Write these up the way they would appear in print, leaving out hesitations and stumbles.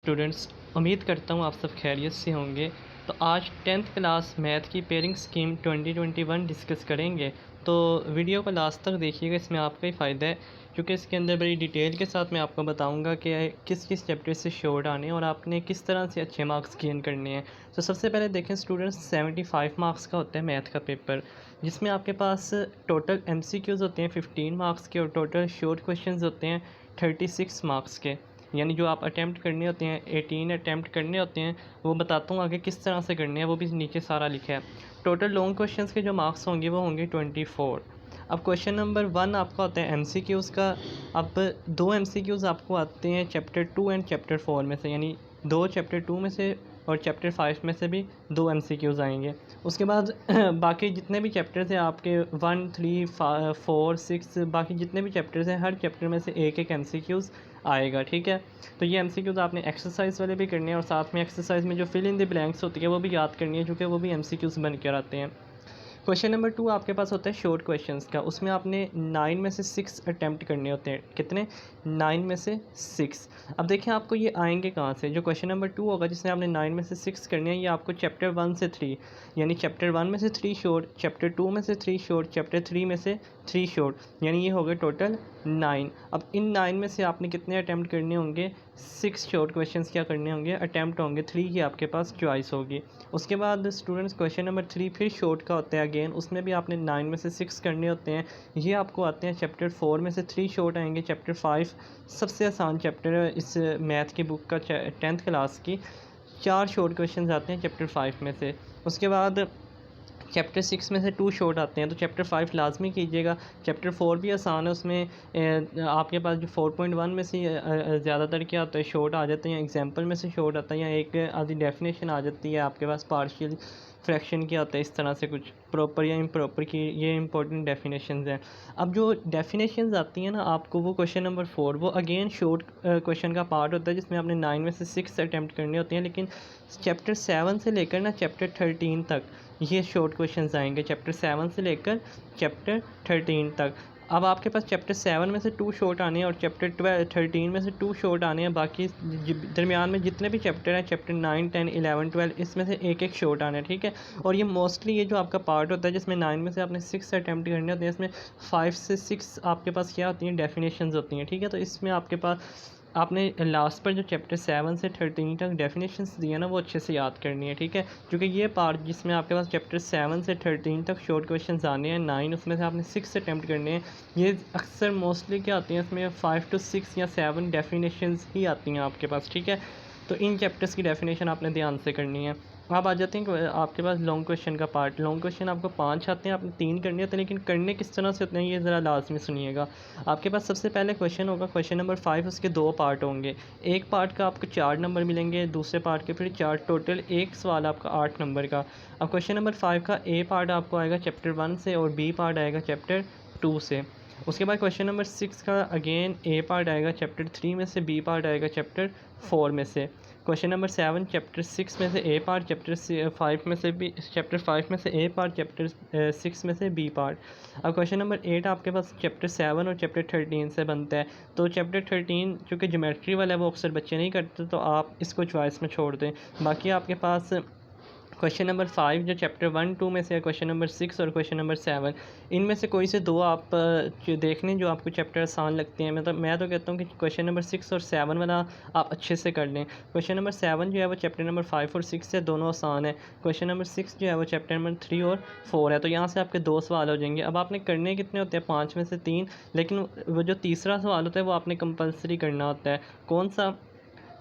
Students, उम्मीद करता हूँ आप सब खैरियत से होंगे। तो आज 10th क्लास मैथ की पेयरिंग स्कीम 2021 डिस्कस करेंगे। तो वीडियो को लास्ट तक देखिएगा, इसमें आपका ही फ़ायदा है क्योंकि इसके अंदर बड़ी डिटेल के साथ मैं आपको बताऊंगा कि किस किस चैप्टर से शॉर्ट आने हैं और आपने किस तरह से अच्छे मार्क्स गेन करने हैं। तो सबसे पहले देखें स्टूडेंट्स, 75 मार्क्स का होता है मैथ का पेपर, जिसमें आपके पास टोटल MCQs होते हैं 15 मार्क्स के और टोटल शॉर्ट क्वेश्चन होते हैं 36 मार्क्स के। यानी जो आप अटैम्प्ट करने होते हैं 18 अटैम्प्ट करने होते हैं, वो बताता हूँ आगे किस तरह से करने हैं, वो भी नीचे सारा लिखा है। टोटल लॉन्ग क्वेश्चंस के जो मार्क्स होंगे वो होंगे 24। अब क्वेश्चन नंबर 1 आपका होता है MCQs का। अब दो MCQs आपको आते हैं चैप्टर 2 एंड चैप्टर 4 में से, यानी दो चैप्टर 2 में से और चैप्टर 5 में से भी दो MCQs आएंगे। उसके बाद बाकी जितने भी चैप्टर्स हैं आपके 1, 3, 4, 6, बाकी जितने भी चैप्टर्स हैं हर चैप्टर में से एक एक MCQs आएगा। ठीक है, तो ये MCQs आपने एक्सरसाइज वाले भी करने हैं और साथ में एक्सरसाइज में जो फिल इन द ब्लैंक्स होती है वो भी याद करनी है, क्योंकि वो भी MCQs बन कर आते हैं। क्वेश्चन नंबर 2 आपके पास होता है शॉर्ट क्वेश्चंस का। उसमें आपने 9 में से 6 अटैम्प्ट करने होते हैं। कितने? 9 में से 6। अब देखें आपको ये आएंगे कहाँ से। जो क्वेश्चन नंबर 2 होगा जिसमें आपने 9 में से 6 करने हैं, ये आपको चैप्टर 1 से 3, यानी चैप्टर 1 में से 3 शॉर्ट, चैप्टर 2 में से 3 शॉर्ट, चैप्टर 3 में से 3 शॉर्ट, यानी ये हो गए टोटल 9। अब इन 9 में से आपने कितने अटैम्प्ट करने होंगे? 6 शॉर्ट क्वेश्चंस क्या करने होंगे? अटैम्प्ट होंगे। 3 की आपके पास चॉइस होगी। उसके बाद स्टूडेंट्स क्वेश्चन नंबर 3 फिर शॉर्ट का होता है अगेन, उसमें भी आपने 9 में से 6 करने होते हैं। ये आपको आते हैं चैप्टर 4 में से 3 शॉर्ट आएंगे। चैप्टर 5 सबसे आसान चैप्टर है इस मैथ की बुक का, 10th क्लास की। 4 शॉर्ट क्वेश्चन आते हैं चैप्टर 5 में से। उसके बाद चैप्टर 6 में से 2 शॉर्ट आते हैं, तो चैप्टर 5 लाजमी कीजिएगा। चैप्टर 4 भी आसान है, उसमें आपके पास जो 4.1 में से ज़्यादातर क्या होता है शॉर्ट आ जाते हैं, एग्जांपल में से शॉर्ट आता है या एक आधी डेफिनेशन आ जाती है आपके पास, पार्शियल फ्रैक्शन क्या होता है, इस तरह से कुछ प्रॉपर या इम्प्रॉपर की, ये इंपॉर्टेंट डेफिनेशंस हैं। अब जो डेफिनेशंस आती हैं ना आपको, वो क्वेश्चन नंबर 4 वो अगेन शॉर्ट क्वेश्चन का पार्ट होता है, जिसमें आपने 9 में से 6 अटैम्प्ट करने होते हैं। लेकिन चैप्टर 7 से लेकर ना चैप्टर 13 तक ये शॉर्ट क्वेश्चंस आएंगे, चैप्टर 7 से लेकर चैप्टर 13 तक। अब आपके पास चैप्टर 7 में से 2 शॉर्ट आने हैं और चैप्टर 13 में से 2 शॉर्ट आने हैं। बाकी दरमियान में जितने भी चैप्टर हैं, चैप्टर 9, 10, 11, 12, इसमें से एक एक शॉर्ट आने हैं। ठीक है, और ये मोस्टली ये जो आपका पार्ट होता है जिसमें 9 में से आपने 6 अटैम्प्ट करने होते हैं, इसमें 5 से 6 आपके पास क्या होती हैं? डेफिनेशंस होती हैं। ठीक है, तो इसमें आपके पास आपने लास्ट पर जो चैप्टर 7 से 13 तक डेफिनेशंस दिए ना, वो अच्छे से याद करनी है। ठीक है, क्योंकि ये पार्ट जिसमें आपके पास चैप्टर 7 से 13 तक शॉर्ट क्वेश्चंस आने हैं, 9 उसमें से आपने 6 अटैम्प्ट करने हैं। ये अक्सर मोस्टली क्या आती हैं इसमें 5 to 6 या 7 डेफिनेशंस ही आती हैं आपके पास। ठीक है, तो इन चैप्टर्स की डेफिनेशन आपने ध्यान से करनी है। आप आ जाते हैं कि आपके पास लॉन्ग क्वेश्चन का पार्ट। लॉन्ग क्वेश्चन आपको 5 आते हैं, आपने 3 करने होते हैं, लेकिन करने किस तरह से होते हैं ये ज़रा लाजमी सुनिएगा। आपके पास सबसे पहले क्वेश्चन होगा क्वेश्चन नंबर 5, उसके 2 पार्ट होंगे। एक पार्ट का आपको 4 नंबर मिलेंगे, दूसरे पार्ट के फिर 4, टोटल एक सवाल आपका 8 नंबर का। अब क्वेश्चन नंबर 5 का ए पार्ट आपको आएगा चैप्टर 1 से और बी पार्ट आएगा चैप्टर 2 से। उसके बाद क्वेश्चन नंबर 6 का अगेन ए पार्ट आएगा चैप्टर 3 में से, बी पार्ट आएगा चैप्टर 4 में से। क्वेश्चन नंबर 7 चैप्टर 6 में से ए पार्ट, चैप्टर 5 में से बी, चैप्टर 5 में से ए पार्ट, चैप्टर 6 में से बी पार्ट। अब क्वेश्चन नंबर 8 आपके पास चैप्टर 7 और चैप्टर 13 से बनता है। तो चैप्टर 13 चूँकि ज्योमेट्री वाला है वो अक्सर बच्चे नहीं करते, तो आप इसको चॉइस में छोड़ दें। बाकी आपके पास क्वेश्चन नंबर 5 जो चैप्टर 1, 2 में से है, क्वेश्चन नंबर 6 और क्वेश्चन नंबर 7, इनमें से कोई से दो आप जो देख लें जो आपको चैप्टर आसान लगते हैं। मैं तो कहता हूँ कि क्वेश्चन नंबर 6 और 7 वाला आप अच्छे से कर लें। क्वेश्चन नंबर 7 जो है वो चैप्टर नंबर 5 और 6 से दोनों आसान है। क्वेश्चन नंबर 6 जो है वो चैप्टर नंबर 3 और 4 है। तो यहाँ से आपके 2 सवाल हो जाएंगे। अब आपने करने कितने होते हैं? 5 में से 3, लेकिन वो जो तीसरा सवाल होता है वो आपने कंपलसरी करना होता है। कौन सा?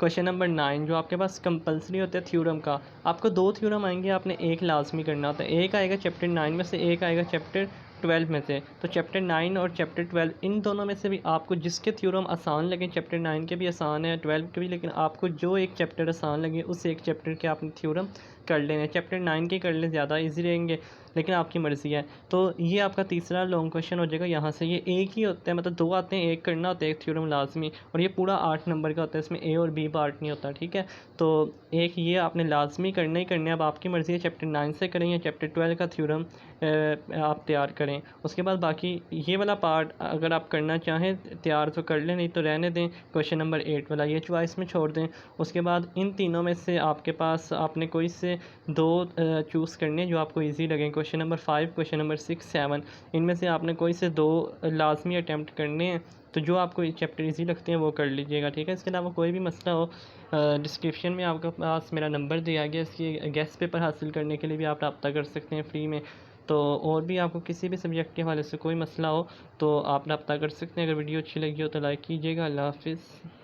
क्वेश्चन नंबर 9 जो आपके पास कंपलसरी होता है थ्योरम का। आपको 2 थ्योरम आएंगे, आपने एक लाजमी करना होता है। एक आएगा चैप्टर 9 में से, एक आएगा चैप्टर 12 में से। तो चैप्टर 9 और चैप्टर 12 इन दोनों में से भी आपको जिसके थ्योरम आसान लगे, चैप्टर 9 के भी आसान है, 12 के भी, लेकिन आपको जो एक चैप्टर आसान लगे उस एक चैप्टर के आपने थ्योरम कर लेना, चैप्टर 9 के कर लें, ज़्यादा इजी रहेंगे, लेकिन आपकी मर्ज़ी है। तो ये आपका तीसरा लॉन्ग क्वेश्चन हो जाएगा। यहाँ से ये एक ही होता है, मतलब 2 आते हैं, एक करना होता है, एक थ्योरम लाजमी, और ये पूरा 8 नंबर का होता है, इसमें ए और बी पार्ट नहीं होता, ठीक है। तो एक ये आपने लाजमी करना ही करना है। अब आपकी मर्ज़ी है चैप्टर 9 से करें या चैप्टर 12 का थ्योरम आप तैयार करें। उसके बाद बाकी ये वाला पार्ट अगर आप करना चाहें तैयार तो कर लें, नहीं तो रहने दें, क्वेश्चन नंबर 8 वाला ये चॉइस में छोड़ दें। उसके बाद इन तीनों में से आपके पास आपने कोई से 2 चूज़ करने जो आपको ईजी लगें। क्वेश्चन नंबर 5, क्वेश्चन नंबर 6, 7, इनमें से आपने कोई से 2 लाजमी अटैम्प्ट करने हैं। तो जो आपको चैप्टर इजी लगते हैं वो कर लीजिएगा, ठीक है। इसके अलावा कोई भी मसला हो, डिस्क्रिप्शन में आपके पास मेरा नंबर दिया गया, इसकी गेस्ट पेपर हासिल करने के लिए भी आप रब्ता कर सकते हैं फ्री में। तो और भी आपको किसी भी सब्जेक्ट के हवाले से कोई मसला हो तो आप रब्ता कर सकते हैं। अगर वीडियो अच्छी लगी हो तो लाइक कीजिएगा। अल्लाह हाफिज़।